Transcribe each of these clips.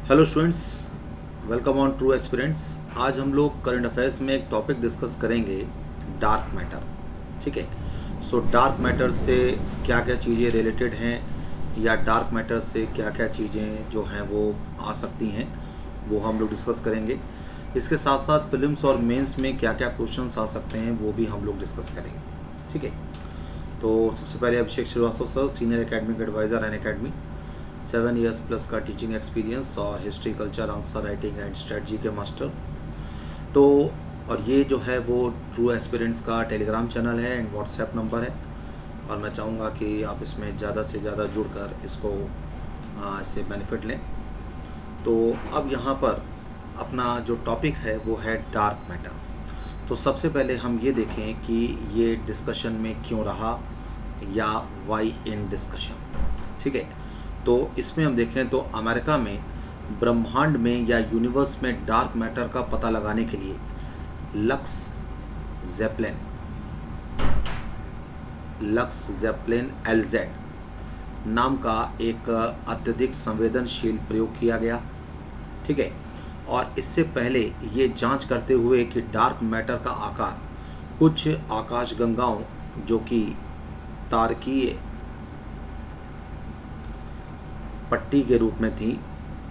Hello students, welcome on true aspirants. आज हम लोग करंट अफेयर्स में एक टॉपिक डिस्कस करेंगे, डार्क मैटर। ठीक है। सो डार्क मैटर से क्या क्या चीज़ें रिलेटेड हैं या डार्क मैटर से क्या क्या चीज़ें जो हैं वो आ सकती हैं, वो हम लोग डिस्कस करेंगे। इसके साथ साथ प्रीलिम्स और मेंस में क्या क्या क्वेश्चंस आ सकते हैं वो भी हम लोग डिस्कस करेंगे। ठीक है। तो सबसे पहले Abhishek Shrivastava sir, senior academic advisor N academy, 7 years plus का टीचिंग एक्सपीरियंस और history, culture, answer writing and strategy के मास्टर। तो और ये जो है वो ट्रू एस्पिरेंट्स का टेलीग्राम चैनल है एंड व्हाट्सएप नंबर है, और मैं चाहूँगा कि आप इसमें ज़्यादा से ज़्यादा जुड़कर इसको इससे बेनिफिट लें। तो अब यहाँ पर अपना जो टॉपिक है वो है डार्क मैटर। तो सबसे पहले हम ये देखें कि ये डिस्कशन में क्यों रहा या वाई इन डिस्कशन। ठीक है। तो इसमें हम देखें तो अमेरिका में ब्रह्मांड में या यूनिवर्स में डार्क मैटर का पता लगाने के लिए लक्स ज़ेप्लिन LZ नाम का एक अत्यधिक संवेदनशील प्रयोग किया गया। ठीक है। और इससे पहले ये जांच करते हुए कि डार्क मैटर का आकार कुछ आकाशगंगाओं जो कि तारकीय पट्टी के रूप में थी,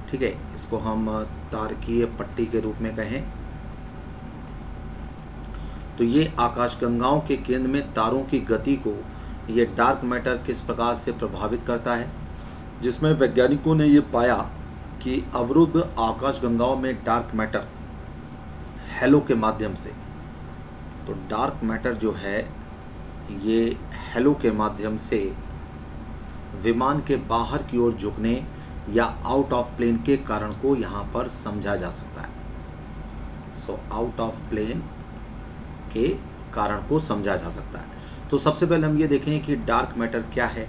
ठीक है, इसको हम तारकीय पट्टी के रूप में कहें, तो ये आकाशगंगाओं के केंद्र में तारों की गति को ये डार्क मैटर किस प्रकार से प्रभावित करता है, जिसमें वैज्ञानिकों ने ये पाया कि अवरुद्ध आकाशगंगाओं में डार्क मैटर हेलो के माध्यम से, तो डार्क मैटर जो है ये हेलो के माध्यम से विमान के बाहर की ओर झुकने या आउट ऑफ प्लेन के कारण को यहाँ पर समझा जा सकता है। सो आउट ऑफ प्लेन के कारण को समझा जा सकता है। तो सबसे पहले हम ये देखें कि डार्क मैटर क्या है।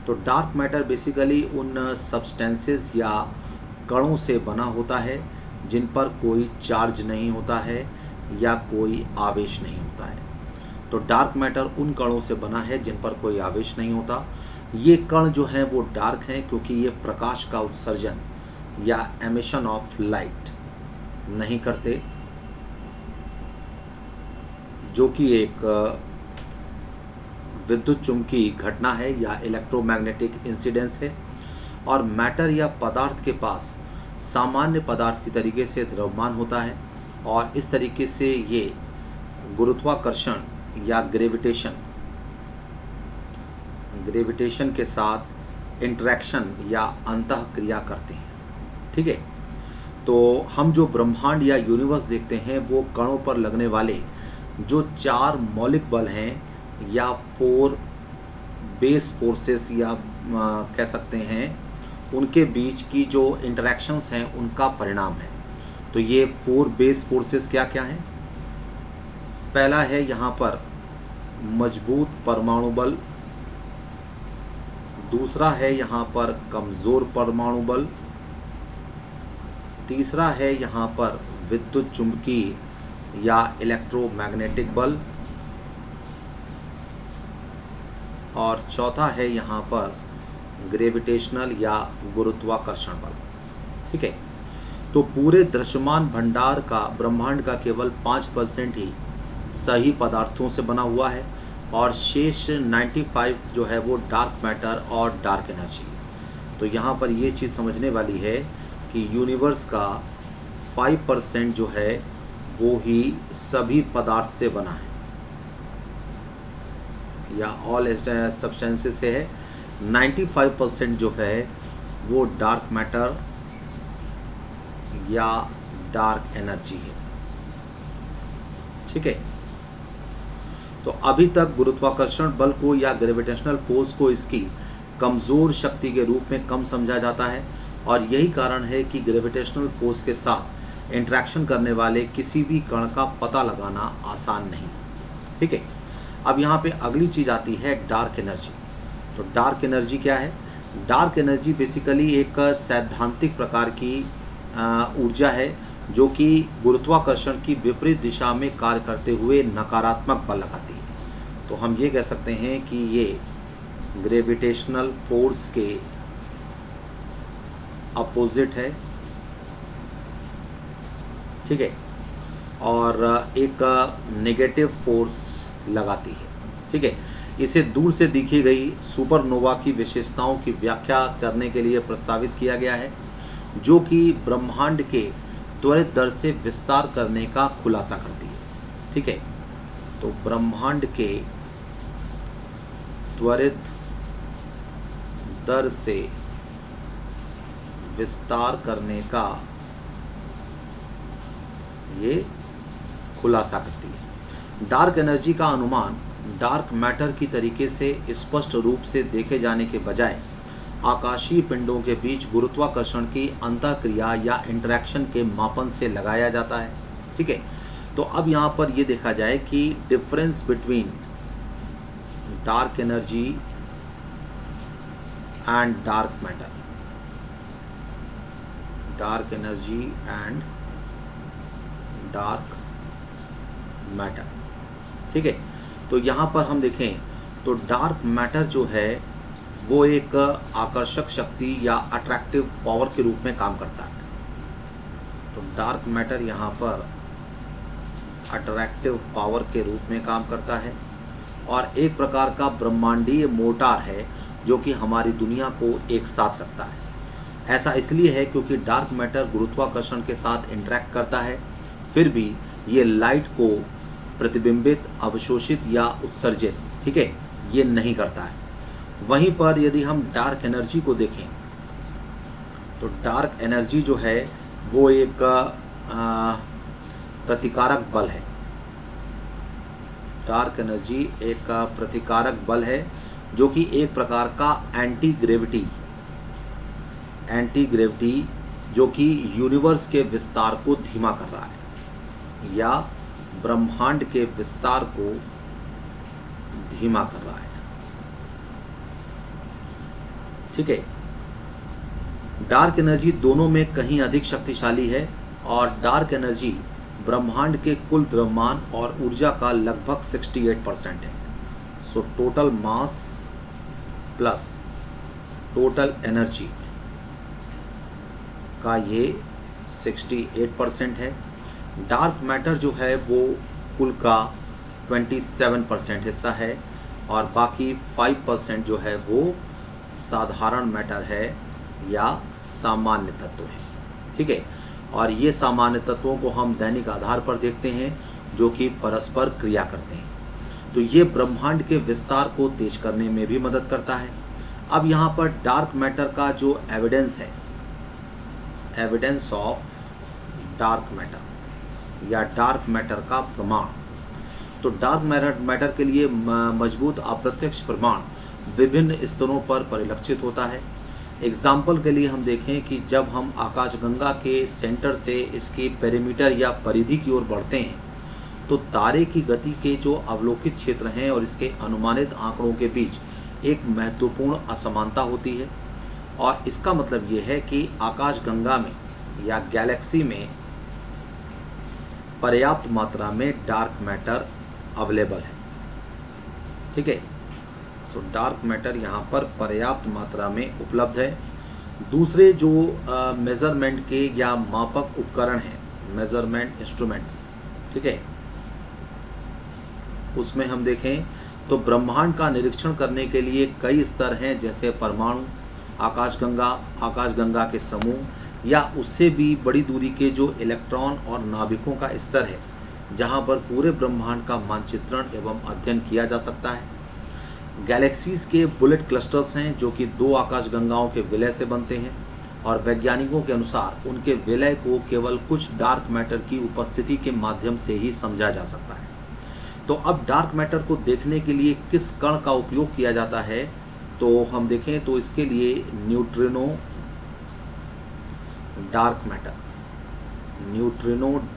तो डार्क मैटर बेसिकली उन सब्सटेंसेस या कणों से बना होता है जिन पर कोई चार्ज नहीं होता है या कोई आवेश नहीं होता है। तो डार्क मैटर उन कणों से बना है जिन पर कोई आवेश नहीं होता। ये कण जो हैं वो डार्क हैं क्योंकि ये प्रकाश का उत्सर्जन या एमिशन ऑफ लाइट नहीं करते, जो कि एक विद्युत चुंबकीय घटना है या इलेक्ट्रोमैग्नेटिक इंसिडेंस है। और मैटर या पदार्थ के पास सामान्य पदार्थ की तरीके से द्रव्यमान होता है और इस तरीके से ये गुरुत्वाकर्षण या ग्रेविटेशन के साथ इंटरेक्शन या अंतः क्रिया करते हैं। ठीक है। तो हम जो ब्रह्मांड या यूनिवर्स देखते हैं वो कणों पर लगने वाले जो 4 मौलिक बल हैं या 4 बेस फोर्सेस या कह सकते हैं उनके बीच की जो इंटरेक्शंस हैं उनका परिणाम है। तो ये 4 बेस फोर्सेस क्या क्या हैं? पहला है यहाँ पर मजबूत परमाणु बल, दूसरा है यहाँ पर कमज़ोर परमाणु बल, तीसरा है यहाँ पर विद्युत चुंबकीय या इलेक्ट्रोमैग्नेटिक बल, और चौथा है यहाँ पर ग्रेविटेशनल या गुरुत्वाकर्षण बल। ठीक है। तो पूरे दृश्यमान भंडार का ब्रह्मांड का केवल 5% ही सही पदार्थों से बना हुआ है और शेष 95 जो है वो डार्क मैटर और डार्क एनर्जी। तो यहाँ पर ये चीज़ समझने वाली है कि यूनिवर्स का 5% जो है वो ही सभी पदार्थ से बना है या ऑल सब्सटेंसेस से है। 95% जो है वो डार्क मैटर या डार्क एनर्जी है। ठीक है। तो अभी तक गुरुत्वाकर्षण बल को या ग्रेविटेशनल फोर्स को इसकी कमज़ोर शक्ति के रूप में कम समझा जाता है और यही कारण है कि ग्रेविटेशनल फोर्स के साथ इंटरेक्शन करने वाले किसी भी कण का पता लगाना आसान नहीं। ठीक है। अब यहाँ पे अगली चीज़ आती है डार्क एनर्जी। तो डार्क एनर्जी क्या है? डार्क एनर्जी बेसिकली एक सैद्धांतिक प्रकार की ऊर्जा है जो कि गुरुत्वाकर्षण की विपरीत दिशा में कार्य करते हुए नकारात्मक बल लगाती है। तो हम ये कह सकते हैं कि ये ग्रेविटेशनल फोर्स के अपोजिट है ठीक है, और एक नेगेटिव फोर्स लगाती है। ठीक है, इसे दूर से देखी गई सुपरनोवा की विशेषताओं की व्याख्या करने के लिए प्रस्तावित किया गया है, जो कि ब्रह्मांड के त्वरित दर से विस्तार करने का खुलासा करती है। ठीक है, तो ब्रह्मांड के त्वरित दर से विस्तार करने का ये खुलासा करती है। डार्क एनर्जी का अनुमान डार्क मैटर की तरीके से स्पष्ट रूप से देखे जाने के बजाय आकाशीय पिंडों के बीच गुरुत्वाकर्षण की अंतःक्रिया या इंटरेक्शन के मापन से लगाया जाता है। ठीक है, तो अब यहाँ पर ये देखा जाए कि difference between dark energy and dark matter, dark energy and dark matter. ठीक है, तो यहाँ पर हम देखें तो डार्क मैटर जो है वो एक आकर्षक शक्ति या अट्रैक्टिव पावर के रूप में काम करता है। तो डार्क मैटर यहाँ पर अट्रैक्टिव पावर के रूप में काम करता है और एक प्रकार का ब्रह्मांडीय मोटार है जो कि हमारी दुनिया को एक साथ रखता है। ऐसा इसलिए है क्योंकि डार्क मैटर गुरुत्वाकर्षण के साथ इंटरैक्ट करता है, फिर भी ये लाइट को प्रतिबिंबित, अवशोषित या उत्सर्जित, ठीक है, ये नहीं करता है। वहीं पर यदि हम डार्क एनर्जी को देखें तो डार्क एनर्जी जो है वो एक प्रतिकारक बल है। डार्क एनर्जी एक प्रतिकारक बल है जो कि एक प्रकार का एंटी ग्रेविटी जो कि यूनिवर्स के विस्तार को धीमा कर रहा है या ब्रह्मांड के विस्तार को धीमा कर रहा है। ठीक है, डार्क एनर्जी दोनों में कहीं अधिक शक्तिशाली है और डार्क एनर्जी ब्रह्मांड के कुल द्रव्यमान और ऊर्जा का लगभग 68% है। So total mass plus total energy का ये 68% है। डार्क मैटर जो है वो कुल का 27% हिस्सा है और बाकी 5% जो है वो साधारण मैटर है या सामान्य तत्व है। ठीक है, और ये सामान्य तत्वों को हम दैनिक आधार पर देखते हैं जो कि परस्पर क्रिया करते हैं। तो ये ब्रह्मांड के विस्तार को तेज करने में भी मदद करता है। अब यहाँ पर डार्क मैटर का जो एविडेंस है, एविडेंस ऑफ डार्क मैटर या डार्क मैटर का प्रमाण, तो डार्क मैटर के लिए मजबूत अप्रत्यक्ष प्रमाण विभिन्न स्तरों पर परिलक्षित होता है। एग्जाम्पल के लिए हम देखें कि जब हम आकाशगंगा के सेंटर से इसकी पेरीमीटर या परिधि की ओर बढ़ते हैं तो तारे की गति के जो अवलोकित क्षेत्र हैं और इसके अनुमानित आंकड़ों के बीच एक महत्वपूर्ण असमानता होती है। और इसका मतलब ये है कि आकाशगंगा में या गैलेक्सी में पर्याप्त मात्रा में डार्क मैटर अवेलेबल है। ठीक है, सो डार्क मैटर यहाँ पर पर्याप्त मात्रा में उपलब्ध है। दूसरे जो मेजरमेंट के या मापक उपकरण हैं, मेजरमेंट इंस्ट्रूमेंट्स, ठीक है, उसमें हम देखें तो ब्रह्मांड का निरीक्षण करने के लिए कई स्तर हैं, जैसे परमाणु, आकाशगंगा के समूह या उससे भी बड़ी दूरी के जो इलेक्ट्रॉन और नाभिकों का स्तर है, जहां पर पूरे ब्रह्मांड का मानचित्रण एवं अध्ययन किया जा सकता है। गैलेक्सीज के बुलेट क्लस्टर्स हैं जो कि 2 आकाशगंगाओं के विलय से बनते हैं और वैज्ञानिकों के अनुसार उनके विलय को केवल कुछ डार्क मैटर की उपस्थिति के माध्यम से ही समझा जा सकता है। तो अब डार्क मैटर को देखने के लिए किस कण का उपयोग किया जाता है, तो हम देखें तो इसके लिए न्यूट्रिनो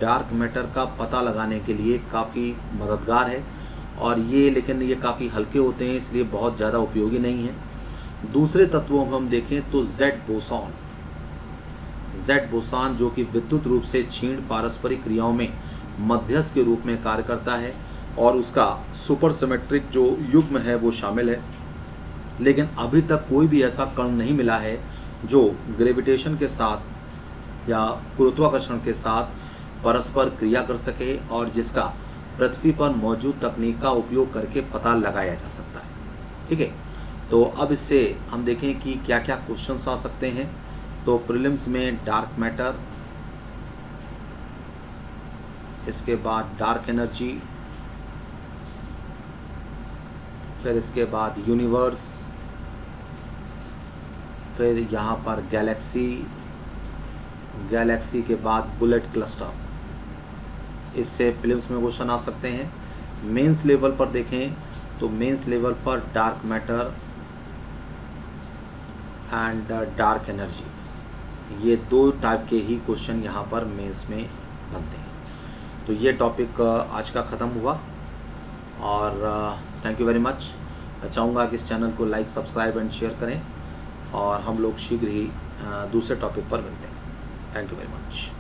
डार्क मैटर का पता लगाने के लिए काफ़ी मददगार है और लेकिन ये काफ़ी हल्के होते हैं, इसलिए बहुत ज़्यादा उपयोगी नहीं है। दूसरे तत्वों में हम देखें तो जेड बोसॉन जो कि विद्युत रूप से क्षीण पारस्परिक क्रियाओं में मध्यस्थ के रूप में कार्य करता है और उसका सुपर सिमेट्रिक जो युग्म है वो शामिल है। लेकिन अभी तक कोई भी ऐसा कण नहीं मिला है जो ग्रेविटेशन के साथ या गुरुत्वाकर्षण के साथ परस्पर क्रिया कर सके और जिसका पृथ्वी पर मौजूद तकनीक का उपयोग करके पता लगाया जा सकता है। ठीक है, तो अब इससे हम देखें कि क्या क्या क्वेश्चंस आ सकते हैं। तो प्रीलिम्स में डार्क मैटर, इसके बाद डार्क एनर्जी, फिर इसके बाद यूनिवर्स, फिर यहाँ पर गैलेक्सी, गैलेक्सी के बाद बुलेट क्लस्टर, इससे प्रीलिम्स में क्वेश्चन आ सकते हैं। मेंस लेवल पर देखें तो मेंस लेवल पर dark matter and dark energy, ये 2 टाइप के ही क्वेश्चन यहाँ पर मेंस में बनते हैं। तो ये टॉपिक आज का ख़त्म हुआ और थैंक यू वेरी मच। मैं चाहूँगा कि इस चैनल को लाइक, सब्सक्राइब एंड शेयर करें और हम लोग शीघ्र ही दूसरे टॉपिक पर मिलते हैं। Thank you very much.